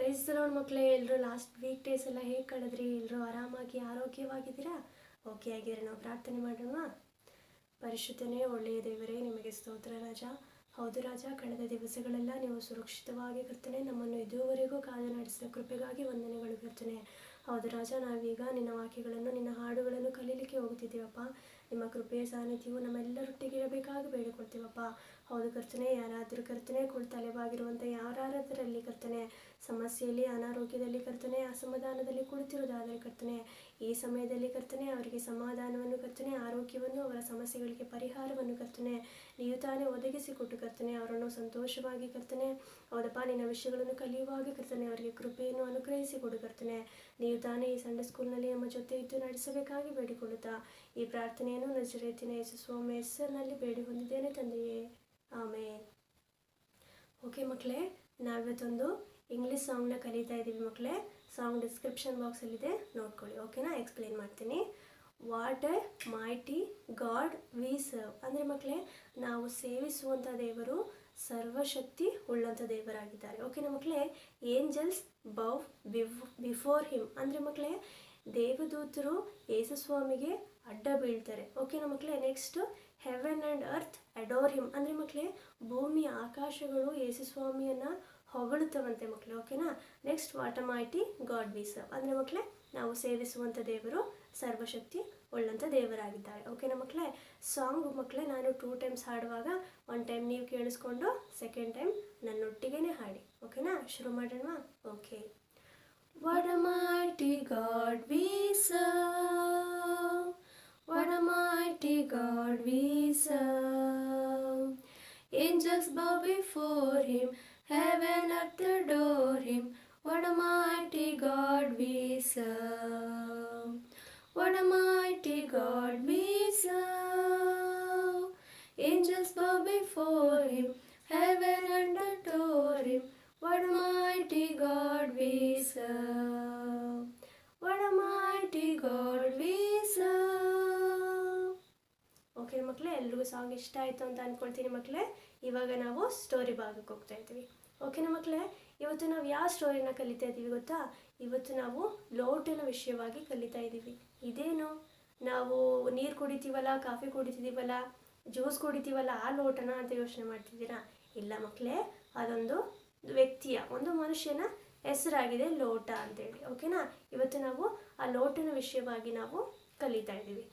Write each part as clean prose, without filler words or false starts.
Price lord ಮಕ್ಕಳೇ, ಎಲ್ಲರೂ last week days ಎಲ್ಲ ಹೇಗೆ ಕಳೆದ್ರಿ? ಎಲ್ಲರೂ ಆರಾಮಾಗಿ ಆರೋಗ್ಯವಾಗಿದ್ದೀರಾ? ಓಕೆ ಆಗಿದ್ರೆ ನಾವು ಪ್ರಾರ್ಥನೆ ಮಾಡೋಣ. ಪರಿಶುದ್ಧನೇ ಒಳ್ಳೆಯ ದೇವರೇ, ನಿಮಗೆ ಸ್ತೋತ್ರ ರಾಜ. ಹೌದು ರಾಜ, ಕಳೆದ ದಿವಸಗಳೆಲ್ಲ ನೀವು ಸುರಕ್ಷಿತವಾಗಿ ಕರ್ತನೆ ನಮ್ಮನ್ನು ಇದುವರೆಗೂ ಕಾದು ನಡೆಸಿದ ಕೃಪೆಗಾಗಿ ವಂದನೆಗಳು ಕರ್ತನೆ. ಹೌದು ರಾಜ, ನಾವೀಗ ನಿನ್ನ ವಾಕ್ಯಗಳನ್ನು ನಿನ್ನ ಹಾಡುಗಳನ್ನು ಕಲೀಲಿಕ್ಕೆ ಹೋಗ್ತಿದ್ದೀವಪ್ಪ. ನಿಮ್ಮ ಕೃಪೆಯ ಸಾನ್ನಿಧ್ಯವು ನಮ್ಮೆಲ್ಲರೊಟ್ಟಿಗೆ ಇರಬೇಕಾಗಿ ಬೇಡಿಕೊಳ್ತೀವಪ್ಪ. ಹೌದು ಕರ್ತನೆ, ಯಾರಾದರೂ ಕರ್ತನೆ ತಲೆಬಾಗಿರುವಂಥ ಯಾರಾದರಲ್ಲಿ ಕರ್ತನೆ ಸಮಸ್ಯೆಯಲ್ಲಿ, ಅನಾರೋಗ್ಯದಲ್ಲಿ ಕರ್ತನೆ, ಅಸಮಾಧಾನದಲ್ಲಿ ಕುಳಿತಿರುವುದಾದರೆ ಕರ್ತನೆ, ಈ ಸಮಯದಲ್ಲಿ ಕರ್ತನೆ ಅವರಿಗೆ ಸಮಾಧಾನವನ್ನು ಕರ್ತನೆ, ಆರೋಗ್ಯವನ್ನು, ಅವರ ಸಮಸ್ಯೆಗಳಿಗೆ ಪರಿಹಾರವನ್ನು ಕರ್ತನೆ ನೀವು ತಾನೇ ಒದಗಿಸಿಕೊಟ್ಟು ಕರ್ತನೆ ಅವರನ್ನು ಸಂತೋಷವಾಗಿ ಕರ್ತನೆ ಹೌದಪ್ಪ ನಿನ್ನ ವಿಷಯಗಳನ್ನು ಕಲಿಯುವಾಗ ಕರ್ತನೆ ಅವರಿಗೆ ಕೃಪೆಯನ್ನು ಅನುಗ್ರಹಿಸಿಕೊಡು ಕರ್ತನೆ. ನೀವು ತಾನೇ ಈ ಸಂಡೇ ಸ್ಕೂಲ್ನಲ್ಲಿ ನಮ್ಮ ಜೊತೆ ಇದ್ದು ನಡೆಸಬೇಕಾಗಿ ಬೇಡಿಕೊಳ್ಳುತ್ತಾ ಈ ಪ್ರಾರ್ಥನೆಯನ್ನು ನಜರೇತಿನ ಯೇಸು ಸ್ವಾಮಿ ಹೆಸರಿನಲ್ಲಿ ಬೇಡಿ ಹೊಂದಿದ್ದೇನೆ ತಂದೆಯೇ, ಆಮೇನ್. ಓಕೆ ಮಕ್ಕಳೇ, ನಾವಿವತ್ತೊಂದು ಇಂಗ್ಲೀಷ್ ಸಾಂಗ್ನ ಕಲಿತಾ ಇದ್ದೀವಿ ಮಕ್ಕಳೇ. ಸಾಂಗ್ ಡಿಸ್ಕ್ರಿಪ್ಷನ್ ಬಾಕ್ಸಲ್ಲಿದೆ, ನೋಡ್ಕೊಳ್ಳಿ. ಓಕೆನಾ? ಎಕ್ಸ್ಪ್ಲೇನ್ ಮಾಡ್ತೀನಿ. What A mighty god V serve ಅಂದರೆ ಮಕ್ಕಳೇ, ನಾವು ಸೇವಿಸುವಂಥ ದೇವರು ಸರ್ವಶಕ್ತಿ ಉಳ್ಳಂಥ ದೇವರಾಗಿದ್ದಾರೆ. ಓಕೆನಾ ಮಕ್ಕಳೇ? ಏಂಜಲ್ಸ್ ಬೌ ಬಿಫೋರ್ ಹಿಮ್ ಅಂದರೆ ಮಕ್ಕಳೇ, ದೇವದೂತರು ಯೇಸುಸ್ವಾಮಿಗೆ ಅಡ್ಡ ಬೀಳ್ತಾರೆ. ಓಕೆನಾ ಮಕ್ಕಳೇ? Next Heaven and earth adore him ಅಂದರೆ ಮಕ್ಕಳೇ, ಭೂಮಿ ಆಕಾಶಗಳು ಯೇಸುಸ್ವಾಮಿಯನ್ನು ಹೊಗಳುತ್ತವಂತೆ ಮಕ್ಕಳೇ. ಓಕೆನಾ? Next what A mighty god V serve ಅಂದರೆ ಮಕ್ಕಳೇ, ನಾವು ಸೇವಿಸುವಂಥ ದೇವರು ಸರ್ವಶಕ್ತಿ ಉಳ್ಳಂಥ ದೇವರಾಗಿದ್ದಾರೆ. ಓಕೆನಾ ಮಕ್ಕಳೇ? ಸಾಂಗ್ ಮಕ್ಕಳೇ ನಾನು 2 ಟೈಮ್ಸ್ ಹಾಡುವಾಗ 1 ಟೈಮ್ ನೀವು ಕೇಳಿಸ್ಕೊಂಡು 2nd ಟೈಮ್ ನನ್ನೊಟ್ಟಿಗೆ ಹಾಡಿ. ಓಕೆನಾ? ಶುರು ಮಾಡೋಣ. Okay. What a mighty God we serve, what a mighty God we serve. Angels bow before him, heaven earth adore him. What a mighty God we serve, what a mighty God we serve. Angels bow before him, heaven and adore him. What a mighty God we serve, what a mighty God we serve. Okay ಮಕ್ಕಳೇ, ಎಲ್ರಿಗೂ song ಇಷ್ಟ ಆಯಿತು ಅಂತ ಅಂದ್ಕೊಳ್ತೀನಿ ಮಕ್ಕಳೇ. ಇವಾಗ ನಾವು story ಭಾಗಕ್ಕೆ ಹೋಗ್ತಾ ಇದ್ದೀವಿ. ಓಕೆನಾ ಮಕ್ಕಳೇ? ಇವತ್ತು ನಾವು ಯಾವ ಸ್ಟೋರಿನ ಕಲಿತಾ ಇದ್ದೀವಿ ಗೊತ್ತಾ? ಇವತ್ತು ನಾವು ಲೋಟನ ವಿಷಯವಾಗಿ ಕಲಿತಾ ಇದ್ದೀವಿ. ಇದೇನು, ನಾವು ನೀರು ಕುಡಿತೀವಲ್ಲ, ಕಾಫಿ ಕುಡಿತಿದ್ದೀವಲ್ಲ, ಜ್ಯೂಸ್ ಕುಡಿತೀವಲ್ಲ, ಆ ಲೋಟನ ಅಂತ ಯೋಚನೆ ಮಾಡ್ತಿದ್ದೀರಾ? ಇಲ್ಲ ಮಕ್ಕಳೇ, ಅದೊಂದು ವ್ಯಕ್ತಿಯ, ಒಂದು ಮನುಷ್ಯನ ಹೆಸರಾಗಿದೆ ಲೋಟ ಅಂತೇಳಿ. ಓಕೆನಾ? ಇವತ್ತು ನಾವು ಆ ಲೋಟನ ವಿಷಯವಾಗಿ ನಾವು ಕಲಿತಾ ಇದ್ದೀವಿ.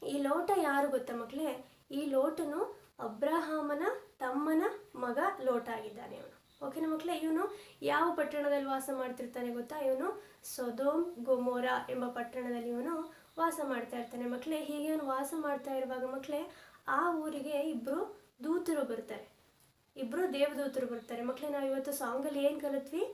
ಈ ಲೋಟ ಯಾರು ಗೊತ್ತಾ ಮಕ್ಕಳೇ? ಈ ಲೋಟನು ಅಬ್ರಹಾಮನ ತಮ್ಮನ ಮಗ ಲೋಟ ಆಗಿದ್ದಾನೆ ಇವನು. ಓಕೆನಾ ಮಕ್ಕಳೇ? ಇವನು ಯಾವ ಪಟ್ಟಣದಲ್ಲಿ ವಾಸ ಮಾಡ್ತಿರ್ತಾನೆ ಗೊತ್ತಾ? ಇವನು ಸೊದೋಮ್ ಗೊಮೋರ ಎಂಬ ಪಟ್ಟಣದಲ್ಲಿ ಇವನು ವಾಸ ಮಾಡ್ತಾ ಇರ್ತಾನೆ ಮಕ್ಕಳೇ. ಹೀಗೆ ಇವನು ವಾಸ ಮಾಡ್ತಾ ಇರುವಾಗ ಮಕ್ಕಳೇ, ಆ ಊರಿಗೆ ಇಬ್ಬರು ದೂತರು ಬರ್ತಾರೆ, ಇಬ್ಬರು ದೇವದೂತರು ಬರ್ತಾರೆ ಮಕ್ಕಳೇ. ನಾವು ಇವತ್ತು ಸಾಂಗಲ್ಲಿ ಏನು ಕಲಿತ್ವಿ?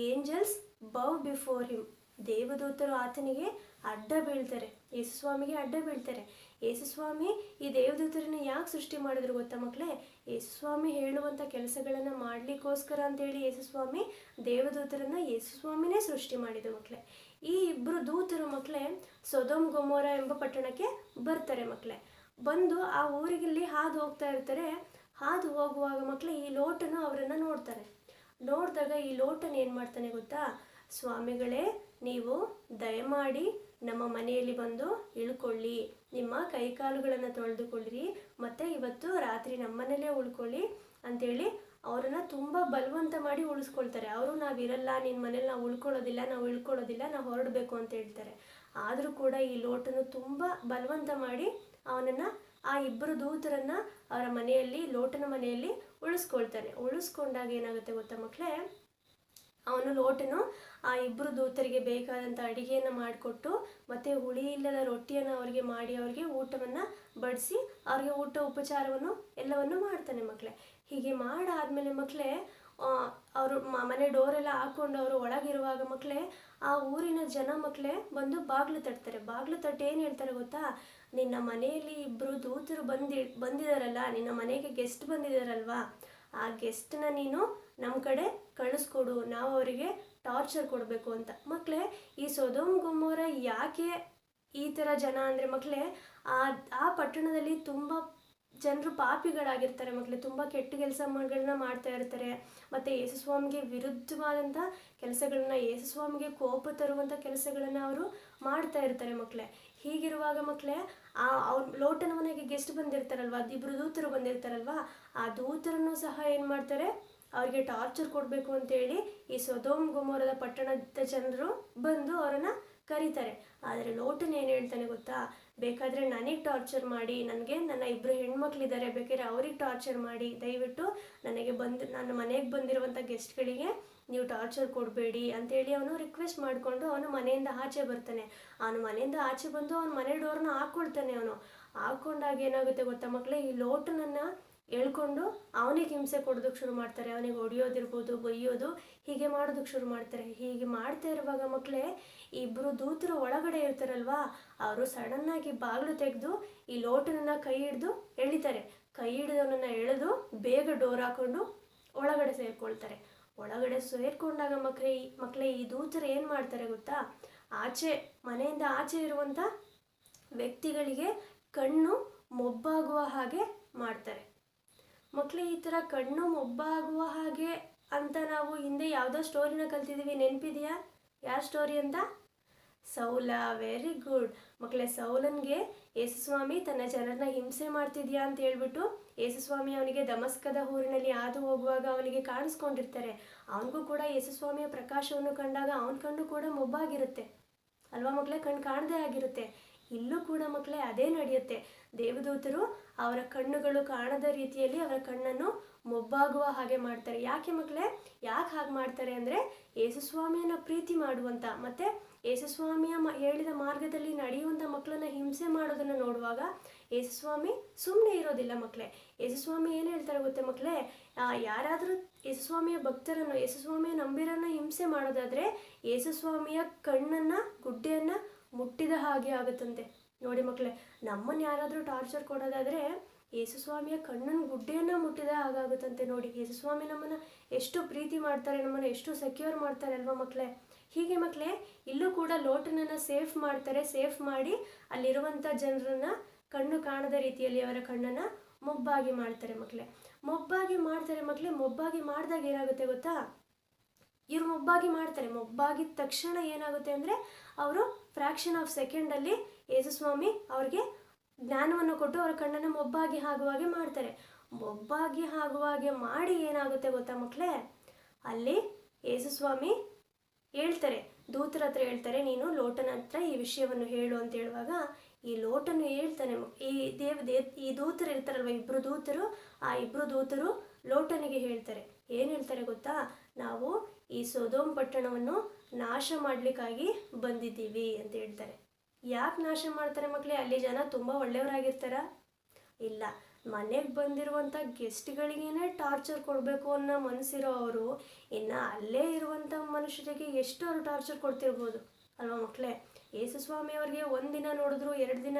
ಏಂಜಲ್ಸ್ ಬೌ ಬಿಫೋರ್ ಹಿಮ್, ದೇವದೂತರು ಆತನಿಗೆ ಅಡ್ಡ ಬೀಳ್ತಾರೆ, ಯೇಸುಸ್ವಾಮಿಗೆ ಅಡ್ಡ ಬೀಳ್ತಾರೆ. ಯೇಸುಸ್ವಾಮಿ ಈ ದೇವದೂತರನ್ನ ಯಾಕೆ ಸೃಷ್ಟಿ ಮಾಡಿದ್ರು ಗೊತ್ತಾ ಮಕ್ಕಳೇ? ಯೇಸುಸ್ವಾಮಿ ಹೇಳುವಂಥ ಕೆಲಸಗಳನ್ನು ಮಾಡಲಿಕ್ಕೋಸ್ಕರ ಅಂತೇಳಿ ಯೇಸುಸ್ವಾಮಿ ದೇವದೂತರನ್ನ ಯೇಸುಸ್ವಾಮಿನೇ ಸೃಷ್ಟಿ ಮಾಡಿದ್ರು ಮಕ್ಕಳೇ. ಈ ಇಬ್ಬರು ದೂತರು ಮಕ್ಕಳೇ ಸೊದೋಮ್ ಗೊಮೋರ ಎಂಬ ಪಟ್ಟಣಕ್ಕೆ ಬರ್ತಾರೆ ಮಕ್ಕಳೇ. ಬಂದು ಆ ಊರಿಗಲ್ಲಿ ಹಾದು ಹೋಗ್ತಾ ಇರ್ತಾರೆ. ಹಾದು ಹೋಗುವಾಗ ಮಕ್ಕಳೇ ಈ ಲೋಟನು ಅವರನ್ನು ನೋಡ್ತಾರೆ. ನೋಡಿದಾಗ ಈ ಲೋಟನ ಏನು ಮಾಡ್ತಾನೆ ಗೊತ್ತಾ? ಸ್ವಾಮಿಗಳೇ, ನೀವು ದಯಮಾಡಿ ನಮ್ಮ ಮನೆಯಲ್ಲಿ ಬಂದು ಇಳ್ಕೊಳ್ಳಿ, ನಿಮ್ಮ ಕೈಕಾಲುಗಳನ್ನು ತೊಳೆದುಕೊಳ್ಳಿರಿ, ಮತ್ತು ಇವತ್ತು ರಾತ್ರಿ ನಮ್ಮನೇಲೇ ಉಳ್ಕೊಳ್ಳಿ ಅಂತೇಳಿ ಅವರನ್ನು ತುಂಬ ಬಲವಂತ ಮಾಡಿ ಉಳಿಸ್ಕೊಳ್ತಾರೆ. ಅವರು ನಾವಿರಲ್ಲ, ನಿನ್ನ ಮನೇಲಿ ನಾವು ಉಳ್ಕೊಳ್ಳೋದಿಲ್ಲ, ನಾವು ಹೊರಡಬೇಕು ಅಂತ ಹೇಳ್ತಾರೆ. ಆದರೂ ಕೂಡ ಈ ಲೋಟನು ತುಂಬ ಬಲವಂತ ಮಾಡಿ ಅವನನ್ನು, ಆ ಇಬ್ಬರು ದೂತರನ್ನು ಅವರ ಮನೆಯಲ್ಲಿ, ಲೋಟನ ಮನೆಯಲ್ಲಿ ಉಳಿಸ್ಕೊಳ್ತಾನೆ. ಉಳಿಸ್ಕೊಂಡಾಗ ಏನಾಗುತ್ತೆ ಗೊತ್ತಾ ಮಕ್ಕಳೇ? ಅವನು ಲೋಟನು ಆ ಇಬ್ಬರು ದೂತರಿಗೆ ಬೇಕಾದಂಥ ಅಡಿಗೆಯನ್ನು ಮಾಡಿಕೊಟ್ಟು ಮತ್ತು ಹುಳಿ ಇಲ್ಲದ ರೊಟ್ಟಿಯನ್ನು ಅವರಿಗೆ ಮಾಡಿ ಅವರಿಗೆ ಊಟವನ್ನು ಬಡಿಸಿ ಅವ್ರಿಗೆ ಊಟ ಉಪಚಾರವನ್ನು ಎಲ್ಲವನ್ನು ಮಾಡ್ತಾನೆ ಮಕ್ಕಳೇ. ಹೀಗೆ ಮಾಡಾದಮೇಲೆ ಮಕ್ಕಳೇ, ಅವರು ಮನೆ ಡೋರೆಲ್ಲ ಹಾಕ್ಕೊಂಡು ಅವರು ಒಳಗಿರುವಾಗ ಮಕ್ಕಳೇ, ಆ ಊರಿನ ಜನ ಮಕ್ಕಳೇ ಬಂದು ಬಾಗಿಲು ತಟ್ತಾರೆ. ಬಾಗಿಲು ತಟ್ಟಿ ಏನು ಹೇಳ್ತಾರೆ ಗೊತ್ತಾ? ನಿನ್ನ ಮನೆಯಲ್ಲಿ ಇಬ್ಬರು ದೂತರು ಬಂದಿದ್ದಾರಲ್ಲ, ನಿನ್ನ ಮನೆಗೆ ಗೆಸ್ಟ್ ಬಂದಿದ್ದಾರಲ್ವಾ, ಆ ಗೆಸ್ಟನ್ನ ನೀನು ನಮ್ಮ ಕಡೆ ಕಳಿಸ್ಕೊಡು, ನಾವು ಅವರಿಗೆ ಟಾರ್ಚರ್ ಕೊಡಬೇಕು ಅಂತ. ಮಕ್ಕಳೇ, ಈ ಸೊದೋಮ್ ಗೊಮೋರ ಯಾಕೆ ಈ ಥರ ಜನ ಅಂದರೆ ಮಕ್ಕಳೇ, ಆ ಪಟ್ಟಣದಲ್ಲಿ ತುಂಬ ಜನರು ಪಾಪಿಗಳಾಗಿರ್ತಾರೆ ಮಕ್ಕಳೇ, ತುಂಬ ಕೆಟ್ಟ ಕೆಲಸಗಳನ್ನ ಮಾಡ್ತಾ ಇರ್ತಾರೆ. ಮತ್ತು ಯೇಸುಸ್ವಾಮಿಗೆ ವಿರುದ್ಧವಾದಂಥ ಕೆಲಸಗಳನ್ನ, ಯೇಸುಸ್ವಾಮಿಗೆ ಕೋಪ ತರುವಂಥ ಕೆಲಸಗಳನ್ನು ಅವರು ಮಾಡ್ತಾ ಇರ್ತಾರೆ ಮಕ್ಕಳೇ. ಹೀಗಿರುವಾಗ ಮಕ್ಕಳೇ, ಅವ್ರ ಲೋಟನ ಮನೆಗೆ ಗೆಸ್ಟ್ ಬಂದಿರ್ತಾರಲ್ವ, ಇಬ್ಬರು ದೂತರು ಬಂದಿರ್ತಾರಲ್ವ, ಆ ದೂತರನ್ನು ಸಹ ಏನು ಮಾಡ್ತಾರೆ, ಅವ್ರಿಗೆ ಟಾರ್ಚರ್ ಕೊಡಬೇಕು ಅಂತೇಳಿ ಈ ಸೊದೋಮ್ ಗೊಮೋರದ ಪಟ್ಟಣದ ಜನರು ಬಂದು ಅವರನ್ನು ಕರೀತಾರೆ. ಆದರೆ ಲೋಟನ್ ಏನು ಹೇಳ್ತಾನೆ ಗೊತ್ತಾ, ಬೇಕಾದರೆ ನನಗೆ ಟಾರ್ಚರ್ ಮಾಡಿ, ನನಗೆ ನನ್ನ ಇಬ್ಬರು ಹೆಣ್ಮಕ್ಳಿದ್ದಾರೆ, ಬೇಕಾದ್ರೆ ಅವ್ರಿಗೆ ಟಾರ್ಚರ್ ಮಾಡಿ, ದಯವಿಟ್ಟು ನನ್ನ ಮನೆಗೆ ಬಂದಿರುವಂಥ ಗೆಸ್ಟ್ಗಳಿಗೆ ನೀವು ಟಾರ್ಚರ್ ಕೊಡಬೇಡಿ ಅಂತೇಳಿ ಅವನು ರಿಕ್ವೆಸ್ಟ್ ಮಾಡಿಕೊಂಡು ಅವನು ಮನೆಯಿಂದ ಆಚೆ ಬರ್ತಾನೆ. ಅವನು ಮನೆಯಿಂದ ಆಚೆ ಬಂದು ಅವನ ಮನೆ ಡೋರ್ನ ಹಾಕ್ಕೊಳ್ತಾನೆ. ಅವನು ಹಾಕ್ಕೊಂಡಾಗ ಏನಾಗುತ್ತೆ ಗೊತ್ತಾ ಮಕ್ಕಳೇ, ಈ ಲೋಟನನ್ನು ಹೇಳ್ಕೊಂಡು ಅವನಿಗೆ ಹಿಂಸೆ ಕೊಡೋದಕ್ಕೆ ಶುರು ಮಾಡ್ತಾರೆ. ಅವನಿಗೆ ಹೊಡಿಯೋದಿರ್ಬೋದು, ಬೈಯೋದು, ಹೀಗೆ ಮಾಡೋದಕ್ಕೆ ಶುರು ಮಾಡ್ತಾರೆ. ಹೀಗೆ ಮಾಡ್ತಾ ಇರುವಾಗ ಮಕ್ಕಳೇ, ಇಬ್ಬರು ದೂತರು ಒಳಗಡೆ ಇರ್ತಾರಲ್ವಾ, ಅವರು ಸಡನ್ನಾಗಿ ಬಾಗಿಲು ತೆಗೆದು ಈ ಲೋಟನನ್ನು ಕೈ ಹಿಡಿದು ಎಳಿತಾರೆ. ಕೈ ಹಿಡಿದವನನ್ನು ಎಳೆದು ಬೇಗ ಡೋರ್ ಹಾಕೊಂಡು ಒಳಗಡೆ ಸೇರ್ಕೊಳ್ತಾರೆ. ಒಳಗಡೆ ಸೇರ್ಕೊಂಡಾಗ ಮಕ್ಕಳೇ ಈ ದೂತರು ಏನು ಮಾಡ್ತಾರೆ ಗೊತ್ತಾ, ಮನೆಯಿಂದ ಆಚೆ ಇರುವಂಥ ವ್ಯಕ್ತಿಗಳಿಗೆ ಕಣ್ಣು ಮೊಬ್ಬಾಗುವ ಹಾಗೆ ಮಾಡ್ತಾರೆ. ಮಕ್ಕಳೇ, ಈ ಥರ ಕಣ್ಣು ಮೊಬ್ಬಾಗುವ ಹಾಗೆ ಅಂತ ನಾವು ಹಿಂದೆ ಯಾವುದೋ ಸ್ಟೋರಿನ ಕಲ್ತಿದ್ದೀವಿ, ನೆನಪಿದೆಯಾ? ಯಾವ ಸ್ಟೋರಿ ಅಂತ? ಸೌಲ. ವೆರಿ ಗುಡ್ ಮಕ್ಕಳೇ. ಸೌಲನ್ಗೆ ಯೇಸುಸ್ವಾಮಿ ತನ್ನ ಜನರನ್ನ ಹಿಂಸೆ ಮಾಡ್ತಿದ್ಯಾ ಅಂತ ಹೇಳ್ಬಿಟ್ಟು ಯೇಸುಸ್ವಾಮಿ ಅವನಿಗೆ ದಮಸ್ಕದ ಊರಿನಲ್ಲಿ ಹಾದು ಹೋಗುವಾಗ ಅವನಿಗೆ ಕಾಣಿಸ್ಕೊಂಡಿರ್ತಾರೆ. ಅವನಿಗೂ ಕೂಡ ಯೇಸುಸ್ವಾಮಿಯ ಪ್ರಕಾಶವನ್ನು ಕಂಡಾಗ ಅವನ ಕಣ್ಣು ಕೂಡ ಮೊಬ್ಬಾಗಿರುತ್ತೆ ಅಲ್ವಾ ಮಕ್ಕಳೇ, ಕಣ್ಣು ಕಾಣದೇ ಆಗಿರುತ್ತೆ. ಇಲ್ಲೂ ಕೂಡ ಮಕ್ಕಳೇ ಅದೇ ನಡೆಯುತ್ತೆ. ದೇವದೂತರು ಅವರ ಕಣ್ಣುಗಳು ಕಾಣದ ರೀತಿಯಲ್ಲಿ ಅವರ ಕಣ್ಣನ್ನು ಮೊಬ್ಬಾಗುವ ಹಾಗೆ ಮಾಡ್ತಾರೆ. ಯಾಕೆ ಮಕ್ಕಳೇ, ಯಾಕೆ ಹಾಗೆ ಮಾಡ್ತಾರೆ ಅಂದರೆ, ಯೇಸುಸ್ವಾಮಿಯನ್ನು ಪ್ರೀತಿ ಮಾಡುವಂಥ ಮತ್ತು ಯೇಸುಸ್ವಾಮಿಯ ಹೇಳಿದ ಮಾರ್ಗದಲ್ಲಿ ನಡೆಯುವಂಥ ಮಕ್ಕಳನ್ನ ಹಿಂಸೆ ಮಾಡೋದನ್ನು ನೋಡುವಾಗ ಯೇಸುಸ್ವಾಮಿ ಸುಮ್ಮನೆ ಇರೋದಿಲ್ಲ ಮಕ್ಕಳೇ. ಯೇಸುಸ್ವಾಮಿ ಏನು ಹೇಳ್ತಾರೆ ಗೊತ್ತೇ ಮಕ್ಕಳೇ, ಯಾರಾದರೂ ಯೇಸುಸ್ವಾಮಿಯ ಭಕ್ತರನ್ನು, ಯೇಸುಸ್ವಾಮಿಯ ನಂಬಿರನ್ನು ಹಿಂಸೆ ಮಾಡೋದಾದರೆ ಯೇಸುಸ್ವಾಮಿಯ ಕಣ್ಣನ್ನು, ಗುಡ್ಡೆಯನ್ನು ಮುಟ್ಟಿದ ಹಾಗೆ ಆಗುತ್ತಂತೆ. ನೋಡಿ ಮಕ್ಕಳೇ, ನಮ್ಮನ್ನು ಯಾರಾದರೂ ಟಾರ್ಚರ್ ಕೊಡೋದಾದರೆ ಯೇಸುಸ್ವಾಮಿಯ ಕಣ್ಣನ್ನು, ಗುಡ್ಡೆಯನ್ನು ಮುಟ್ಟಿದ ಹಾಗಾಗುತ್ತಂತೆ. ನೋಡಿ, ಯೇಸುಸ್ವಾಮಿ ನಮ್ಮನ್ನು ಎಷ್ಟು ಪ್ರೀತಿ ಮಾಡ್ತಾರೆ, ನಮ್ಮನ್ನು ಎಷ್ಟು ಸೆಕ್ಯೂರ್ ಮಾಡ್ತಾರೆ ಅಲ್ವಾ ಮಕ್ಕಳೇ. ಹೀಗೆ ಮಕ್ಕಳೇ, ಇಲ್ಲೂ ಕೂಡ ಲೋಟನನ್ನು ಸೇಫ್ ಮಾಡ್ತಾರೆ. ಸೇಫ್ ಮಾಡಿ ಅಲ್ಲಿರುವಂಥ ಜನರನ್ನು ಕಣ್ಣು ಕಾಣದ ರೀತಿಯಲ್ಲಿ ಅವರ ಕಣ್ಣನ್ನು ಮೊಬ್ಬಾಗಿ ಮಾಡ್ತಾರೆ ಮಕ್ಕಳೇ. ಮೊಬ್ಬಾಗಿ ಮಾಡಿದಾಗ ಏನಾಗುತ್ತೆ ಗೊತ್ತಾ, ಇವ್ರು ಮೊಬ್ಬಾಗಿ ಮಾಡ್ತಾರೆ. ಮೊಬ್ಬಾಗಿದ ತಕ್ಷಣ ಏನಾಗುತ್ತೆ ಅಂದರೆ, ಅವರು ಫ್ರ್ಯಾಕ್ಷನ್ ಆಫ್ ಸೆಕೆಂಡಲ್ಲಿ ಯೇಸುಸ್ವಾಮಿ ಅವ್ರಿಗೆ ಜ್ಞಾನವನ್ನು ಕೊಟ್ಟು ಅವರ ಕಣ್ಣನ್ನು ಮೊಬ್ಬಾಗಿ ಆಗುವಾಗೆ ಮಾಡ್ತಾರೆ. ಮೊಬ್ಬಾಗಿ ಆಗುವಾಗೆ ಮಾಡಿ ಏನಾಗುತ್ತೆ ಗೊತ್ತಾ ಮಕ್ಕಳೇ, ಅಲ್ಲಿ ಯೇಸುಸ್ವಾಮಿ ಹೇಳ್ತಾರೆ, ದೂತರ ಹತ್ರ ಹೇಳ್ತಾರೆ, ನೀನು ಲೋಟನ ಹತ್ರ ಈ ವಿಷಯವನ್ನು ಹೇಳು ಅಂತ ಹೇಳುವಾಗ ಈ ಲೋಟನು ಹೇಳ್ತಾನೆ. ಈ ದೂತರು ಇರ್ತಾರಲ್ವ, ಆ ಇಬ್ಬರು ದೂತರು ಲೋಟನಿಗೆ ಹೇಳ್ತಾರೆ. ಏನು ಹೇಳ್ತಾರೆ ಗೊತ್ತಾ, ನಾವು ಈ ಸೊದೋಮ್ ಪಟ್ಟಣವನ್ನು ನಾಶ ಮಾಡಲಿಕ್ಕಾಗಿ ಬಂದಿದ್ದೀವಿ ಅಂತ ಹೇಳ್ತಾರೆ. ಯಾಕೆ ನಾಶ ಮಾಡ್ತಾರೆ ಮಕ್ಕಳೇ? ಅಲ್ಲಿ ಜನ ತುಂಬ ಒಳ್ಳೆಯವರಾಗಿರ್ತಾರ? ಇಲ್ಲ, ಮನೆಗೆ ಬಂದಿರುವಂಥ ಗೆಸ್ಟ್ಗಳಿಗೇನೆ ಟಾರ್ಚರ್ ಕೊಡಬೇಕು ಅನ್ನೋ ಮನಸ್ಸಿರೋ ಅವರು ಇನ್ನು ಅಲ್ಲೇ ಇರುವಂಥ ಮನುಷ್ಯರಿಗೆ ಎಷ್ಟು ಅವರು ಟಾರ್ಚರ್ ಕೊಡ್ತಿರ್ಬೋದು ಅಲ್ವಾ ಮಕ್ಕಳೇ. ಯೇಸುಸ್ವಾಮಿ ಅವ್ರಿಗೆ ಒಂದಿನ ನೋಡಿದ್ರು, 2 ದಿನ,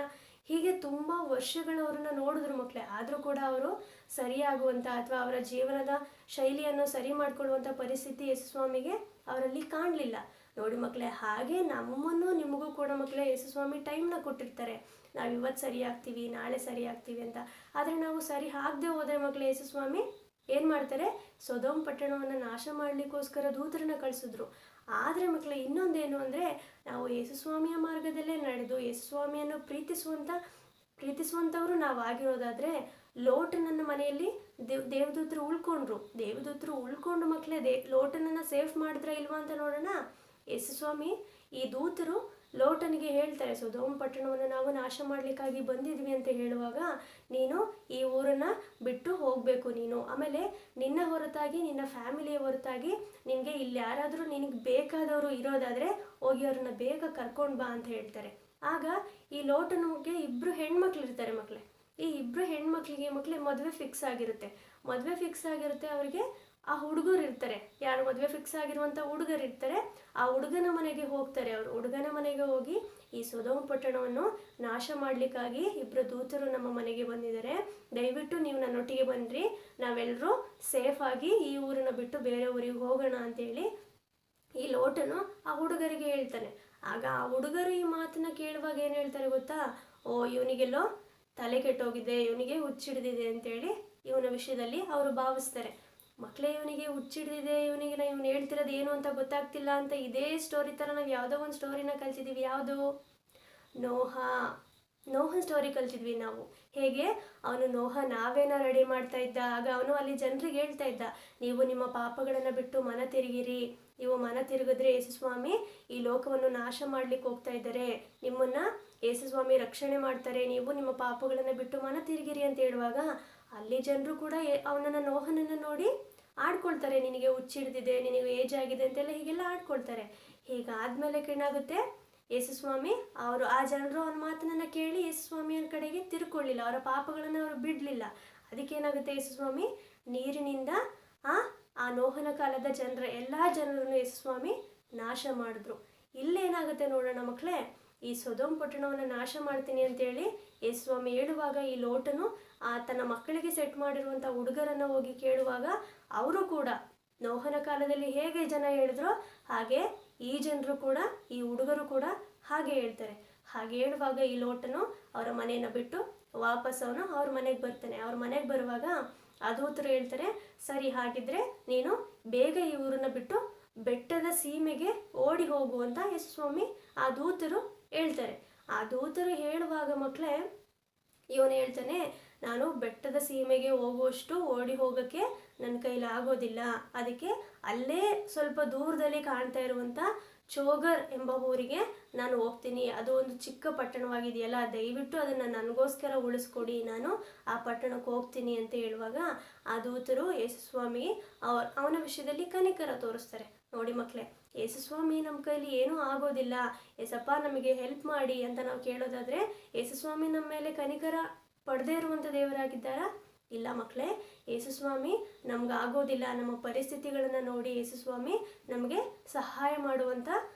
ಹೀಗೆ ತುಂಬ ವರ್ಷಗಳವ್ರನ್ನ ನೋಡಿದ್ರು ಮಕ್ಕಳೇ. ಆದರೂ ಕೂಡ ಅವರು ಸರಿಯಾಗುವಂಥ ಅಥವಾ ಅವರ ಜೀವನದ ಶೈಲಿಯನ್ನು ಸರಿ ಮಾಡಿಕೊಳ್ಳುವಂಥ ಪರಿಸ್ಥಿತಿ ಯೇಸುಸ್ವಾಮಿಗೆ ಅವರಲ್ಲಿ ಕಾಣಲಿಲ್ಲ. ನೋಡಿ ಮಕ್ಕಳೇ, ಹಾಗೆ ನಮ್ಮನ್ನು ನಿಮಗೂ ಕೂಡ ಮಕ್ಕಳೇ ಯೇಸುಸ್ವಾಮಿ ಟೈಮ್ನ ಕೊಟ್ಟಿರ್ತಾರೆ. ನಾವು ಇವತ್ತು ಸರಿ ಆಗ್ತೀವಿ, ನಾಳೆ ಸರಿ ಆಗ್ತೀವಿ ಅಂತ. ಆದರೆ ನಾವು ಸರಿ ಆಗದೆ ಹೋದರೆ ಮಕ್ಕಳೇ ಯೇಸುಸ್ವಾಮಿ ಏನು ಮಾಡ್ತಾರೆ, ಸೊದೋಮ್ ಪಟ್ಟಣವನ್ನು ನಾಶ ಮಾಡಲಿಕ್ಕೋಸ್ಕರ ದೂತರನ್ನ ಕಳಿಸಿದ್ರು. ಆದರೆ ಮಕ್ಕಳೇ ಇನ್ನೊಂದೇನು ಅಂದರೆ, ನಾವು ಯೇಸುಸ್ವಾಮಿಯ ಮಾರ್ಗದಲ್ಲೇ ನಡೆದು ಯೇಸುಸ್ವಾಮಿಯನ್ನು ಪ್ರೀತಿಸುವಂಥವ್ರು ನಾವು ಆಗಿರೋದಾದರೆ, ಲೋಟನನ್ನ ಮನೆಯಲ್ಲಿ ದೇವದೂತರು ಉಳ್ಕೊಂಡು ಮಕ್ಕಳೇ ಲೋಟನನ್ನು ಸೇಫ್ ಮಾಡಿದ್ರೆ ಇಲ್ವಾ ಅಂತ ನೋಡೋಣ. ಯೇಸುಸ್ವಾಮಿ ಈ ದೂತರು ಲೋಟನಿಗೆ ಹೇಳ್ತಾರೆ, ಸೊದೋಮ್ ಪಟ್ಟಣವನ್ನು ನಾವು ನಾಶ ಮಾಡಲಿಕ್ಕಾಗಿ ಬಂದಿದ್ವಿ ಅಂತ ಹೇಳುವಾಗ, ನೀನು ಈ ಊರನ್ನು ಬಿಟ್ಟು ಹೋಗಬೇಕು ನೀನು. ಆಮೇಲೆ ನಿನ್ನ ಹೊರತಾಗಿ, ನಿನ್ನ ಫ್ಯಾಮಿಲಿಯ ಹೊರತಾಗಿ ನಿನಗೆ ಇಲ್ಲಿ ಯಾರಾದರೂ ನಿನಗೆ ಬೇಕಾದವರು ಇರೋದಾದರೆ ಹೋಗಿ ಅವ್ರನ್ನ ಬೇಗ ಕರ್ಕೊಂಡು ಬಾ ಅಂತ ಹೇಳ್ತಾರೆ. ಆಗ ಈ ಲೋಟನಿಗೆ 2 ಹೆಣ್ಮಕ್ಳು ಇರ್ತಾರೆ ಮಕ್ಕಳೇ. ಈ 2 ಹೆಣ್ಮಕ್ಳಿಗೆ ಮಕ್ಕಳೇ ಮದುವೆ ಫಿಕ್ಸ್ ಆಗಿರುತ್ತೆ. ಅವರಿಗೆ ಆ ಹುಡುಗರು ಇರ್ತಾರೆ, ಯಾರು ಮದುವೆ ಫಿಕ್ಸ್ ಆಗಿರುವಂಥ ಹುಡುಗರು ಇರ್ತಾರೆ. ಆ ಹುಡುಗನ ಮನೆಗೆ ಹೋಗ್ತಾರೆ. ಅವರು ಹುಡುಗನ ಮನೆಗೆ ಹೋಗಿ, ಈ ಸೊದೋಮ್ ಪಟ್ಟಣವನ್ನು ನಾಶ ಮಾಡಲಿಕ್ಕಾಗಿ 2 ದೂತರು ನಮ್ಮ ಮನೆಗೆ ಬಂದಿದ್ದಾರೆ, ದಯವಿಟ್ಟು ನೀವು ನನ್ನೊಟ್ಟಿಗೆ ಬನ್ನಿರಿ, ನಾವೆಲ್ಲರೂ ಸೇಫಾಗಿ ಈ ಊರನ್ನು ಬಿಟ್ಟು ಬೇರೆ ಊರಿಗೆ ಹೋಗೋಣ ಅಂತೇಳಿ ಈ ಲೋಟನು ಆ ಹುಡುಗರಿಗೆ ಹೇಳ್ತಾನೆ. ಆಗ ಆ ಹುಡುಗರು ಈ ಮಾತನ್ನ ಕೇಳುವಾಗ ಏನು ಹೇಳ್ತಾರೆ ಗೊತ್ತಾ, ಓ ಇವನಿಗೆಲ್ಲೋ ತಲೆ ಕೆಟ್ಟೋಗಿದೆ, ಇವನಿಗೆ ಹುಚ್ಚಿಡ್ದಿದೆ ಅಂತೇಳಿ ಇವನ ವಿಷಯದಲ್ಲಿ ಅವರು ಭಾವಿಸ್ತಾರೆ. ಮಕ್ಕಳೇ, ಇವನಿಗೆ ಹುಚ್ಚಿಡ್ದಿದೆ, ಇವನು ಹೇಳ್ತಿರೋದು ಏನು ಅಂತ ಗೊತ್ತಾಗ್ತಿಲ್ಲ ಅಂತ ಇದೇ ಸ್ಟೋರಿ ಥರ ನಾವು ಯಾವುದೋ ಒಂದು ಸ್ಟೋರಿನ ಕಲ್ತಿದ್ದೀವಿ. ಯಾವುದು? ನೋಹನ್ ಸ್ಟೋರಿ ಕಲ್ತಿದ್ವಿ ನಾವು. ಹೇಗೆ ಅವನು ನಾವೇನ ರೆಡಿ ಮಾಡ್ತಾ ಇದ್ದ, ಆಗ ಅವನು ಅಲ್ಲಿ ಜನರಿಗೆ ಹೇಳ್ತಾ ಇದ್ದ, ನೀವು ನಿಮ್ಮ ಪಾಪಗಳನ್ನು ಬಿಟ್ಟು ಮನ ತಿರುಗಿರಿ, ನೀವು ಮನ ತಿರುಗಿದ್ರೆ ಯೇಸುಸ್ವಾಮಿ ಈ ಲೋಕವನ್ನು ನಾಶ ಮಾಡ್ಲಿಕ್ಕೆ ಹೋಗ್ತಾ ಇದ್ದಾರೆ, ನಿಮ್ಮನ್ನ ಯೇಸುಸ್ವಾಮಿ ರಕ್ಷಣೆ ಮಾಡ್ತಾರೆ, ನೀವು ನಿಮ್ಮ ಪಾಪಗಳನ್ನು ಬಿಟ್ಟು ಮನ ತಿರುಗಿರಿ ಅಂತ ಹೇಳುವಾಗ ಅಲ್ಲಿ ಜನರು ಕೂಡ ನೋಹನನ್ನು ನೋಡಿ ಆಡ್ಕೊಳ್ತಾರೆ. ನಿನಗೆ ಹುಚ್ಚಿಡ್ದಿದೆ, ನಿನಗೆ ಏಜ್ ಆಗಿದೆ ಅಂತೆಲ್ಲ ಹೀಗೆಲ್ಲ ಆಡ್ಕೊಳ್ತಾರೆ. ಹೀಗಾದ್ಮೇಲೆ ಏನಾಗುತ್ತೆ, ಯೇಸುಸ್ವಾಮಿ ಅವರು ಆ ಜನರು ಅವನ ಮಾತನ್ನ ಕೇಳಿ ಯೇಸುಸ್ವಾಮಿಯ ಕಡೆಗೆ ತಿರ್ಕೊಳ್ಳಿಲ್ಲ, ಅವರ ಪಾಪಗಳನ್ನು ಅವರು ಬಿಡಲಿಲ್ಲ. ಅದಕ್ಕೇನಾಗುತ್ತೆ, ಯೇಸುಸ್ವಾಮಿ ನೀರಿನಿಂದ ಆ ನೋಹನ ಕಾಲದ ಎಲ್ಲ ಜನರನ್ನು ಯೇಸುಸ್ವಾಮಿ ನಾಶ ಮಾಡಿದ್ರು. ಇಲ್ಲೇನಾಗುತ್ತೆ ನೋಡೋಣ ಮಕ್ಕಳೇ, ಈ ಸೊದೋಮ್ ಪಟ್ಟಣವನ್ನು ನಾಶ ಮಾಡ್ತೀನಿ ಅಂತೇಳಿ ಯೇಸುಸ್ವಾಮಿ ಹೇಳುವಾಗ ಈ ಲೋಟನು ತನ್ನ ಮಕ್ಕಳಿಗೆ ಸೆಟ್ ಮಾಡಿರುವಂಥ ಹುಡುಗರನ್ನು ಹೋಗಿ ಕೇಳುವಾಗ ಅವರು ಕೂಡ ನೋಹನ ಕಾಲದಲ್ಲಿ ಹೇಗೆ ಜನ ಹೇಳಿದ್ರೋ ಹಾಗೆ ಈ ಜನರು ಕೂಡ, ಈ ಹುಡುಗರು ಕೂಡ ಹಾಗೆ ಹೇಳ್ತಾರೆ. ಹಾಗೆ ಹೇಳುವಾಗ ಈ ಲೋಟನು ಅವರ ಮನೆಯನ್ನು ಬಿಟ್ಟು ವಾಪಸ್ ಅವನು ಅವ್ರ ಮನೆಗೆ ಬರ್ತಾನೆ. ಅವ್ರ ಮನೆಗೆ ಬರುವಾಗ ಆ ದೂತರು ಹೇಳ್ತಾರೆ, ಸರಿ ಹಾಗಿದ್ರೆ ನೀನು ಬೇಗ ಈ ಊರನ್ನ ಬಿಟ್ಟು ಬೆಟ್ಟದ ಸೀಮೆಗೆ ಓಡಿ ಹೋಗು ಅಂತ ಯೇಸುಸ್ವಾಮಿ ಆ ದೂತರು ಹೇಳ್ತಾರೆ. ಆ ದೂತರು ಹೇಳುವಾಗ ಮಕ್ಕಳೇ ಇವನು ಹೇಳ್ತಾನೆ, ನಾನು ಬೆಟ್ಟದ ಸೀಮೆಗೆ ಹೋಗುವಷ್ಟು ಓಡಿ ಹೋಗೋಕ್ಕೆ ನನ್ನ ಕೈಲಿ ಆಗೋದಿಲ್ಲ, ಅದಕ್ಕೆ ಅಲ್ಲೇ ಸ್ವಲ್ಪ ದೂರದಲ್ಲಿ ಕಾಣ್ತಾ ಇರುವಂಥ ಚೋಗರ್ ಎಂಬ ಊರಿಗೆ ನಾನು ಹೋಗ್ತೀನಿ, ಅದು ಒಂದು ಚಿಕ್ಕ ಪಟ್ಟಣವಾಗಿದೆಯಲ್ಲ, ದಯವಿಟ್ಟು ಅದನ್ನು ನನಗೋಸ್ಕರ ಉಳಿಸ್ಕೊಡಿ, ನಾನು ಆ ಪಟ್ಟಣಕ್ಕೆ ಹೋಗ್ತೀನಿ ಅಂತ ಹೇಳುವಾಗ ಆ ದೂತರು ಯೇಸುಸ್ವಾಮಿ ಅವನ ವಿಷಯದಲ್ಲಿ ಕನಿಕರ ತೋರಿಸ್ತಾರೆ. ನೋಡಿ ಮಕ್ಕಳೇ, ಯೇಸುಸ್ವಾಮಿ ನಮ್ಮ ಕೈಲಿ ಏನೂ ಆಗೋದಿಲ್ಲ, ಏಸಪ್ಪ ನಮಗೆ ಹೆಲ್ಪ್ ಮಾಡಿ ಅಂತ ನಾವು ಕೇಳೋದಾದರೆ ಯೇಸುಸ್ವಾಮಿ ನಮ್ಮ ಮೇಲೆ ಕನಿಕರ ಪಡೆದೇ ಇರುವಂಥ ದೇವರಾಗಿದ್ದಾರಾ? ಇಲ್ಲ ಮಕ್ಕಳೇ, ಯೇಸುಸ್ವಾಮಿ ನಮಗಾಗೋದಿಲ್ಲ, ನಮ್ಮ ಪರಿಸ್ಥಿತಿಗಳನ್ನು ನೋಡಿ ಯೇಸುಸ್ವಾಮಿ ನಮಗೆ ಸಹಾಯ ಮಾಡುವಂಥ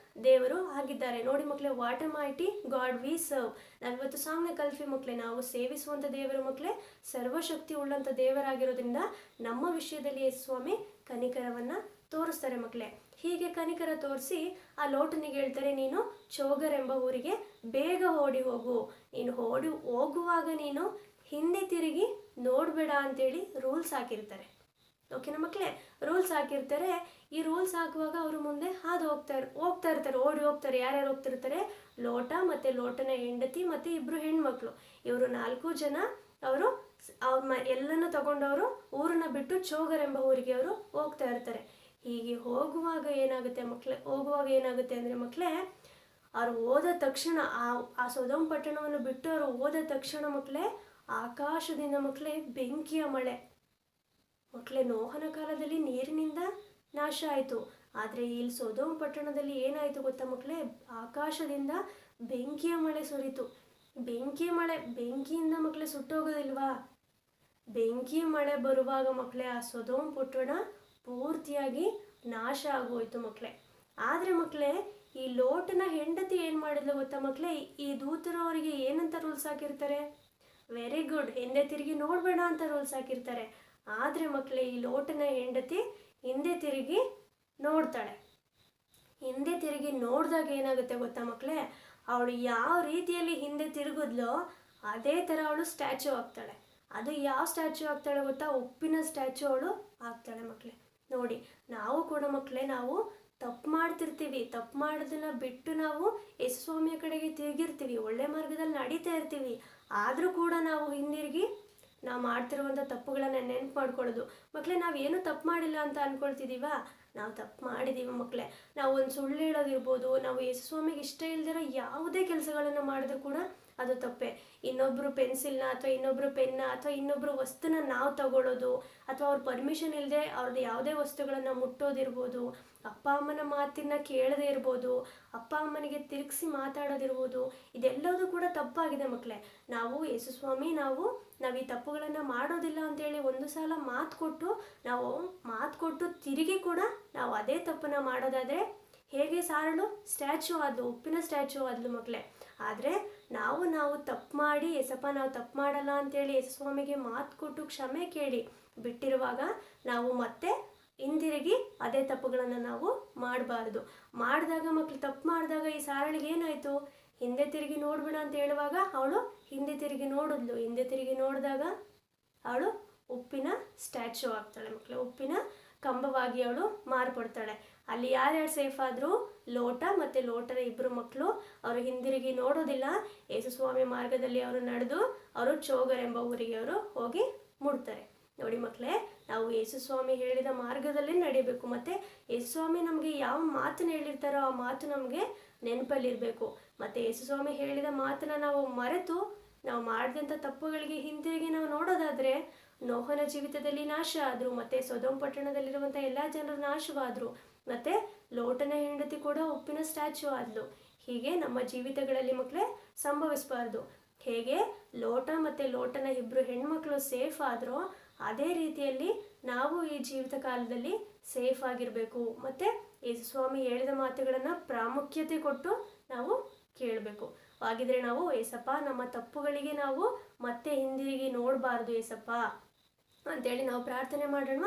ದೇವರು ಆಗಿದ್ದಾರೆ. ನೋಡಿ ಮಕ್ಕಳೇ, what A mighty god V serve. ನಾವಿವತ್ತು ಸಾಂಗ್ನ ಕಲ್ಫಿ ಮಕ್ಕಳೇ, ನಾವು ಸೇವಿಸುವಂಥ ದೇವರು ಮಕ್ಕಳೇ ಸರ್ವಶಕ್ತಿ ಉಳ್ಳಂಥ ದೇವರಾಗಿರೋದ್ರಿಂದ ನಮ್ಮ ವಿಷಯದಲ್ಲಿ ಯೇಸುಸ್ವಾಮಿ ಕನಿಕರವನ್ನು ತೋರಿಸ್ತಾರೆ ಮಕ್ಕಳೇ. ಹೀಗೆ ಕನಿಕರ ತೋರಿಸಿ ಆ ಲೋಟನಿಗೆ ಹೇಳ್ತಾರೆ, ನೀನು ಚೋಗರ್ ಎಂಬ ಊರಿಗೆ ಬೇಗ ಓಡಿ ಹೋಗು, ನೀನು ಹೋಗುವಾಗ ನೀನು ಹಿಂದೆ ತಿರುಗಿ ನೋಡಬೇಡ ಅಂತೇಳಿ ರೂಲ್ಸ್ ಹಾಕಿರ್ತಾರೆ. ಓಕೆನಾ ಮಕ್ಕಳೇ? ರೂಲ್ಸ್ ಹಾಕಿರ್ತಾರೆ. ಈ ರೂಲ್ಸ್ ಹಾಕುವಾಗ ಅವರು ಮುಂದೆ ಹೋಗ್ತಾ ಇರ್ತಾರೆ, ಓಡಿ ಹೋಗ್ತಾರೆ. ಯಾರ್ಯಾರು ಹೋಗ್ತಿರ್ತಾರೆ? ಲೋಟ ಮತ್ತು ಲೋಟನ ಹೆಂಡತಿ ಮತ್ತು 2 ಹೆಣ್ಮಕ್ಳು, ಇವರು 4 ಜನ ಅವರು ಎಲ್ಲನೂ ತಗೊಂಡವರು ಊರನ್ನ ಬಿಟ್ಟು ಚೋಗರ್ ಎಂಬ ಊರಿಗೆ ಅವರು ಹೋಗ್ತಾ ಇರ್ತಾರೆ. ಹೀಗೆ ಹೋಗುವಾಗ ಏನಾಗುತ್ತೆ ಅಂದರೆ ಮಕ್ಕಳೇ, ಅವ್ರು ಹೋದ ತಕ್ಷಣ ಆ ಸೊದೋಮ್ ಪಟ್ಟಣವನ್ನು ಬಿಟ್ಟು ಅವರು ಹೋದ ತಕ್ಷಣ ಮಕ್ಕಳೇ ಆಕಾಶದಿಂದ ಮಕ್ಕಳೇ ಬೆಂಕಿಯ ಮಳೆ. ಮಕ್ಕಳೇ, ನೋಹನ ಕಾಲದಲ್ಲಿ ನೀರಿನಿಂದ ನಾಶ ಆಯಿತು, ಆದರೆ ಇಲ್ಲಿ ಸೊದೋಮ್ ಪಟ್ಟಣದಲ್ಲಿ ಏನಾಯಿತು ಗೊತ್ತಾ ಮಕ್ಕಳೇ? ಆಕಾಶದಿಂದ ಬೆಂಕಿಯ ಮಳೆ ಸುರಿತು. ಬೆಂಕಿಯಿಂದ ಮಕ್ಕಳೇ ಸುಟ್ಟೋಗೋದಿಲ್ವಾ? ಬೆಂಕಿ ಮಳೆ ಬರುವಾಗ ಮಕ್ಕಳೇ ಆ ಸೊದೋಮ್ ಪಟ್ಟಣ ಪೂರ್ತಿಯಾಗಿ ನಾಶ ಆಗೋಯ್ತು ಮಕ್ಕಳೇ. ಆದರೆ ಮಕ್ಕಳೇ, ಈ ಲೋಟನ ಹೆಂಡತಿ ಏನು ಮಾಡಿದ್ಲು ಗೊತ್ತಾ ಮಕ್ಕಳೇ? ಈ ದೂತರು ಅವರಿಗೆ ಏನಂತ ರೂಲ್ಸ್ ಹಾಕಿರ್ತಾರೆ? ವೆರಿ ಗುಡ್, ಹಿಂದೆ ತಿರುಗಿ ನೋಡಬೇಡ ಅಂತ ರೂಲ್ಸ್ ಹಾಕಿರ್ತಾರೆ. ಆದರೆ ಮಕ್ಕಳೇ, ಈ ಲೋಟನ ಹೆಂಡತಿ ಹಿಂದೆ ತಿರುಗಿ ನೋಡ್ತಾಳೆ. ಹಿಂದೆ ತಿರುಗಿ ನೋಡಿದಾಗ ಏನಾಗುತ್ತೆ ಗೊತ್ತಾ ಮಕ್ಕಳೇ? ಅವಳು ಯಾವ ರೀತಿಯಲ್ಲಿ ಹಿಂದೆ ತಿರುಗಿದ್ಲೋ ಅದೇ ಥರ ಅವಳು ಸ್ಟ್ಯಾಚು ಆಗ್ತಾಳೆ. ಅದು ಯಾವ ಸ್ಟ್ಯಾಚು ಆಗ್ತಾಳೆ ಗೊತ್ತಾ? ಉಪ್ಪಿನ ಸ್ಟ್ಯಾಚು ಅವಳು ಆಗ್ತಾಳೆ ಮಕ್ಕಳೇ. ನೋಡಿ, ನಾವು ಕೂಡ ಮಕ್ಕಳೇ, ನಾವು ತಪ್ಪು ಮಾಡ್ತಿರ್ತೀವಿ, ತಪ್ಪು ಮಾಡೋದನ್ನ ಬಿಟ್ಟು ನಾವು ಯೇಸುಸ್ವಾಮಿಯ ಕಡೆಗೆ ತಿರುಗಿರ್ತೀವಿ, ಒಳ್ಳೆ ಮಾರ್ಗದಲ್ಲಿ ನಡೀತಾ ಇರ್ತೀವಿ. ಆದರೂ ಕೂಡ ನಾವು ಹಿಂದಿರುಗಿ ನಾವು ಮಾಡ್ತಿರುವಂಥ ತಪ್ಪುಗಳನ್ನು ನೆನ್ಪು ಮಾಡ್ಕೊಳ್ಳೋದು. ಮಕ್ಕಳೇ, ನಾವೇನು ತಪ್ಪು ಮಾಡಿಲ್ಲ ಅಂತ ಅಂದ್ಕೊಳ್ತಿದ್ದೀವಾ? ನಾವು ತಪ್ಪು ಮಾಡಿದ್ದೀವಿ ಮಕ್ಕಳೇ. ನಾವು ಒಂದು ಸುಳ್ಳು ಹೇಳೋದಿರ್ಬೋದು, ನಾವು ಯೇಸುಸ್ವಾಮಿಗೆ ಇಷ್ಟ ಇಲ್ದಿರೋ ಯಾವುದೇ ಕೆಲಸಗಳನ್ನು ಮಾಡಿದ್ರೂ ಕೂಡ ಅದು ತಪ್ಪೇ. ಇನ್ನೊಬ್ಬರು ಪೆನ್ಸಿಲ್ನ ಅಥವಾ ಇನ್ನೊಬ್ಬರು ಪೆನ್ನ ಅಥವಾ ಇನ್ನೊಬ್ಬರು ವಸ್ತುನ ನಾವು ತಗೊಳ್ಳೋದು, ಅಥವಾ ಅವ್ರ ಪರ್ಮಿಷನ್ ಇಲ್ಲದೆ ಅವ್ರದ್ದು ಯಾವುದೇ ವಸ್ತುಗಳನ್ನು ಮುಟ್ಟೋದಿರ್ಬೋದು, ಅಪ್ಪ ಅಮ್ಮನ ಮಾತನ್ನ ಕೇಳದೇ ಇರ್ಬೋದು, ಅಪ್ಪ ಅಮ್ಮನಿಗೆ ತಿರುಗಿಸಿ ಮಾತಾಡೋದಿರ್ಬೋದು, ಇದೆಲ್ಲದೂ ಕೂಡ ತಪ್ಪಾಗಿದೆ ಮಕ್ಕಳೇ. ನಾವು ಯೇಸುಸ್ವಾಮಿ ನಾವು ಈ ತಪ್ಪುಗಳನ್ನು ಮಾಡೋದಿಲ್ಲ ಅಂತೇಳಿ ಒಂದು ಸಲ ಮಾತು ಕೊಟ್ಟು ತಿರುಗಿ ಕೂಡ ನಾವು ಅದೇ ತಪ್ಪನ್ನು ಮಾಡೋದಾದರೆ ಹೇಗೆ ಸಾರಳು ಸ್ಟ್ಯಾಚು ಆದಳು, ಉಪ್ಪಿನ ಸ್ಟ್ಯಾಚು ಆದಳು ಮಕ್ಕಳೇ. ಆದರೆ ನಾವು ತಪ್ಪು ಮಾಡಿ ಏಸಪ್ಪ ನಾವು ತಪ್ಪು ಮಾಡಲ್ಲ ಅಂತೇಳಿ ಯೇಸುಸ್ವಾಮಿಗೆ ಮಾತು ಕೊಟ್ಟು ಕ್ಷಮೆ ಕೇಳಿ ಬಿಟ್ಟಿರುವಾಗ ನಾವು ಮತ್ತೆ ಹಿಂದಿರುಗಿ ಅದೇ ತಪ್ಪುಗಳನ್ನು ನಾವು ಮಾಡಬಾರ್ದು. ಮಾಡಿದಾಗ ಮಕ್ಕಳು ತಪ್ಪು ಮಾಡಿದಾಗ ಈ ಸಾರಳಿಗೆ ಏನಾಯಿತು? ಹಿಂದೆ ತಿರುಗಿ ನೋಡ್ಬೇಡ ಅಂತ ಹೇಳುವಾಗ ಅವಳು ಹಿಂದೆ ತಿರುಗಿ ನೋಡಿದ್ಲು. ಹಿಂದೆ ತಿರುಗಿ ನೋಡಿದಾಗ ಅವಳು ಉಪ್ಪಿನ ಸ್ಟ್ಯಾಚ್ಯೂ ಆಗ್ತಾಳೆ ಮಕ್ಕಳು, ಉಪ್ಪಿನ ಕಂಬವಾಗಿ ಅವಳು ಮಾರ್ಪಡ್ತಾಳೆ. ಅಲ್ಲಿ ಯಾರ್ಯಾರು ಸೇಫ್ ಆದರೂ ಲೋಟ ಮತ್ತು ಲೋಟನ ಇಬ್ಬರು ಮಕ್ಕಳು ಅವರು ಹಿಂದಿರುಗಿ ನೋಡೋದಿಲ್ಲ. ಯೇಸುಸ್ವಾಮಿ ಮಾರ್ಗದಲ್ಲಿ ಅವರು ನಡೆದು ಅವರು ಚೋಗರ್ ಎಂಬ ಊರಿಗೆ ಅವರು ಹೋಗಿ ಮುಡ್ತಾರೆ. ನೋಡಿ ಮಕ್ಕಳೇ, ನಾವು ಯೇಸುಸ್ವಾಮಿ ಹೇಳಿದ ಮಾರ್ಗದಲ್ಲೇ ನಡಿಬೇಕು. ಮತ್ತು ಯೇಸುಸ್ವಾಮಿ ನಮಗೆ ಯಾವ ಮಾತನ್ನು ಹೇಳಿರ್ತಾರೋ ಆ ಮಾತು ನಮಗೆ ನೆನಪಲ್ಲಿರಬೇಕು. ಮತ್ತು ಯೇಸುಸ್ವಾಮಿ ಹೇಳಿದ ಮಾತನ್ನು ನಾವು ಮರೆತು ನಾವು ಮಾಡಿದಂಥ ತಪ್ಪುಗಳಿಗೆ ಹಿಂತಿರುಗಿ ನಾವು ನೋಡೋದಾದರೆ ನೋಹನ ಜೀವಿತದಲ್ಲಿ ನಾಶ ಆದರು, ಮತ್ತು ಸೊದೋಮ್ ಪಟ್ಟಣದಲ್ಲಿರುವಂಥ ಎಲ್ಲ ಜನರು ನಾಶವಾದರು, ಮತ್ತು ಲೋಟನ ಹೆಂಡತಿ ಕೂಡ ಉಪ್ಪಿನ ಸ್ಟ್ಯಾಚ್ಯೂ ಆದಳು. ಹೀಗೆ ನಮ್ಮ ಜೀವಿತಗಳಲ್ಲಿ ಮಕ್ಕಳೇ ಸಂಭವಿಸಬಾರ್ದು. ಹೇಗೆ ಲೋಟ ಮತ್ತು ಲೋಟನ ಇಬ್ಬರು ಹೆಣ್ಮಕ್ಳು ಸೇಫ್ ಆದರೋ ಅದೇ ರೀತಿಯಲ್ಲಿ ನಾವು ಈ ಜೀವಿತ ಕಾಲದಲ್ಲಿ ಸೇಫ್ ಆಗಿರಬೇಕು. ಮತ್ತು ಯೇಸುಸ್ವಾಮಿ ಹೇಳಿದ ಮಾತುಗಳನ್ನು ಪ್ರಾಮುಖ್ಯತೆ ಕೊಟ್ಟು ನಾವು ಕೇಳಬೇಕು. ಹಾಗಿದ್ರೆ ನಾವು ಏಸಪ್ಪ ನಮ್ಮ ತಪ್ಪುಗಳಿಗೆ ನಾವು ಮತ್ತೆ ಹಿಂದಿರುಗಿ ನೋಡಬಾರ್ದು ಏಸಪ್ಪ ಅಂತೇಳಿ ನಾವು ಪ್ರಾರ್ಥನೆ ಮಾಡೋಣ.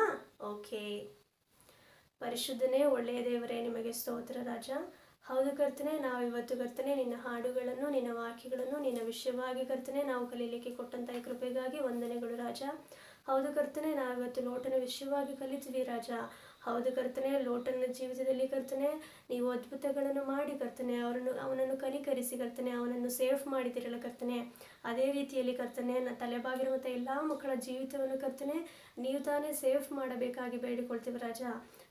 ಓಕೆ. ಪರಿಶುದ್ಧನೇ ಒಳ್ಳೆಯ ದೇವರೇ, ನಿಮಗೆ ಸ್ತೋತ್ರ ರಾಜ. ಹೌದು ಕರ್ತನೆ, ನಾವು ಇವತ್ತು ಕರ್ತನೆ ನಿನ್ನ ಹಾಡುಗಳನ್ನು, ನಿನ್ನ ವಾಕ್ಯಗಳನ್ನು, ನಿನ್ನ ವಿಷಯವಾಗಿ ಕರ್ತನೆ ನಾವು ಕಲೀಲಿಕ್ಕೆ ಕೊಟ್ಟಂಥ ಈ ಕೃಪೆಗಾಗಿ ವಂದನೆಗಳು ರಾಜ. ಹೌದು ಕರ್ತನೆ, ನಾವಿವತ್ತು ಲೋಟನ ವಿಷಯವಾಗಿ ಕಲಿತೀವಿ ರಾಜ. ಹೌದು ಕರ್ತನೆ, ಲೋಟನ ಜೀವಿತದಲ್ಲಿ ಕರ್ತನೆ ನೀವು ಅದ್ಭುತಗಳನ್ನು ಮಾಡಿ ಕರ್ತನೆ ಅವನನ್ನು ಕನಿಕರಿಸಿ ಕರ್ತನೆ ಅವನನ್ನು ಸೇಫ್ ಮಾಡಿದಿರಲ್ಲ ಕರ್ತನೆ. ಅದೇ ರೀತಿಯಲ್ಲಿ ಕರ್ತನೆ ತಲೆಬಾಗಿರುವಂಥ ಎಲ್ಲ ಮಕ್ಕಳ ಜೀವಿತವನ್ನು ಕರ್ತನೆ ನೀವು ತಾನೇ ಸೇಫ್ ಮಾಡಬೇಕಾಗಿ ಬೇಡಿಕೊಳ್ತೀವಿ ರಾಜ.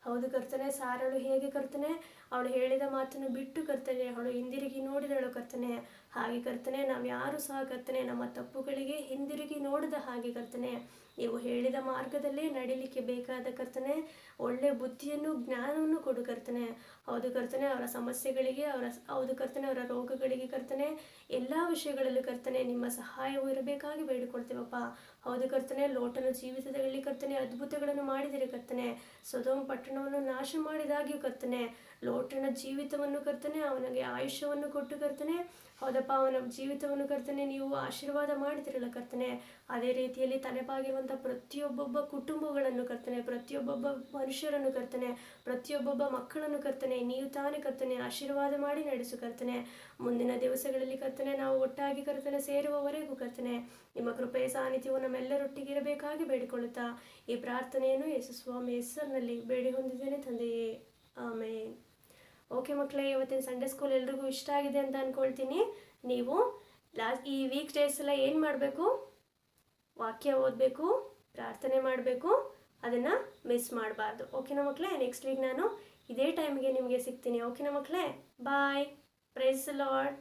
ಹೌದು ಕರ್ತನೆ, ಸಾರಳು ಹೇಗೆ ಕರ್ತನೆ ಅವಳು ಹೇಳಿದ ಮಾತನ್ನು ಬಿಟ್ಟು ಕರ್ತನೆ ಅವಳು ಹಿಂದಿರುಗಿ ನೋಡಿದಳು ಕರ್ತನೆ, ಹಾಗೆ ಕರ್ತನೆ ನಾವು ಯಾರು ಸಹ ಕರ್ತನೆ ನಮ್ಮ ತಪ್ಪುಗಳಿಗೆ ಹಿಂದಿರುಗಿ ನೋಡಿದ ಹಾಗೆ ಕರ್ತನೆ ನೀವು ಹೇಳಿದ ಮಾರ್ಗದಲ್ಲೇ ನಡಿಲಿಕ್ಕೆ ಬೇಕಾದ ಕರ್ತನೆ ಒಳ್ಳೆ ಬುದ್ಧಿಯನ್ನು ಜ್ಞಾನವನ್ನು ಕೊಡು ಕರ್ತನೆ. ಹೌದು ಕರ್ತನೆ, ಅವರ ಸಮಸ್ಯೆಗಳಿಗೆ ಹೌದು ಕರ್ತನೆ ಅವರ ರೋಗಗಳಿಗೆ ಕರ್ತನೆ ಎಲ್ಲ ವಿಷಯಗಳಲ್ಲೂ ಕರ್ತನೆ ನಿಮ್ಮ ಸಹಾಯವು ಇರಬೇಕಾಗಿ ಬೇಡಿಕೊಳ್ತೇವಪ್ಪ. ಹೌದು ಕರ್ತನೆ, ಲೋಟನ ಜೀವಿತದಲ್ಲಿ ಕರ್ತನೆ ಅದ್ಭುತಗಳನ್ನು ಮಾಡಿದಿರಿ ಕರ್ತನೆ. ಸೊದೋಮ್ ಪಟ್ಟಣವನ್ನು ನಾಶ ಮಾಡಿದಾಗ್ಯೂ ಕರ್ತನೆ ಲೋಟನ ಜೀವಿತವನ್ನು ಕರ್ತನೆ ಅವನಿಗೆ ಆಯುಷ್ಯವನ್ನು ಕೊಟ್ಟು ಕರ್ತನೆ ಹೌದಪ್ಪ ಅವನ ಜೀವಿತವನ್ನು ಕರ್ತನೆ ನೀವು ಆಶೀರ್ವಾದ ಮಾಡಿದಿರಲ್ಲ ಕರ್ತನೆ. ಅದೇ ರೀತಿಯಲ್ಲಿ ತಲೆಬಾಗಿರುವಂಥ ಪ್ರತಿಯೊಬ್ಬೊಬ್ಬ ಕುಟುಂಬಗಳನ್ನು ಕರ್ತನೆ, ಪ್ರತಿಯೊಬ್ಬೊಬ್ಬ ಮನುಷ್ಯರನ್ನು ಕರ್ತನೆ, ಪ್ರತಿಯೊಬ್ಬೊಬ್ಬ ಮಕ್ಕಳನ್ನು ಕರ್ತನೆ ನೀವು ತಾನೇ ಕರ್ತನೆ ಆಶೀರ್ವಾದ ಮಾಡಿ ನಡೆಸು ಕರ್ತನೆ. ಮುಂದಿನ ದಿವಸಗಳಲ್ಲಿ ಕರ್ತನೆ ನಾವು ಒಟ್ಟಾಗಿ ಕರ್ತನೆ ಸೇರುವವರೆಗೂ ಕರ್ತನೆ ನಿಮ್ಮ ಕೃಪೆಯ ಸಾನ್ನಿಧ್ಯವು ನಮ್ಮೆಲ್ಲರೊಟ್ಟಿಗಿರಬೇಕಾಗಿ ಬೇಡಿಕೊಳ್ಳುತ್ತಾ ಈ ಪ್ರಾರ್ಥನೆಯನ್ನು ಯೇಸುಸ್ವಾಮಿ ಹೆಸರಿನಲ್ಲಿ ಬೇಡಿ ಹೊಂದಿದ್ದೇನೆ ತಂದೆಯೇ, ಆಮೇನ್. ಓಕೆ ಮಕ್ಕಳೇ, ಇವತ್ತಿನ ಸಂಡೇ ಸ್ಕೂಲ್ ಎಲ್ರಿಗೂ ಇಷ್ಟ ಆಗಿದೆ ಅಂತ ಅಂದ್ಕೊಳ್ತೀನಿ. ನೀವು ಈ ವೀಕ್ ಡೇಸ್ ಎಲ್ಲ ಏನು ಮಾಡಬೇಕು, ವಾಕ್ಯ ಓದಬೇಕು, ಪ್ರಾರ್ಥನೆ ಮಾಡಬೇಕು, ಅದನ್ನು ಮಿಸ್ ಮಾಡಬಾರ್ದು. ಓಕೆನಾ ಮಕ್ಕಳೇ? ನೆಕ್ಸ್ಟ್ ವೀಕ್ ನಾನು ಇದೇ ಟೈಮ್ಗೆ ನಿಮಗೆ ಸಿಗ್ತೀನಿ. ಓಕೆನಾ ಮಕ್ಕಳೇ? ಬಾಯ್. Praise the lord.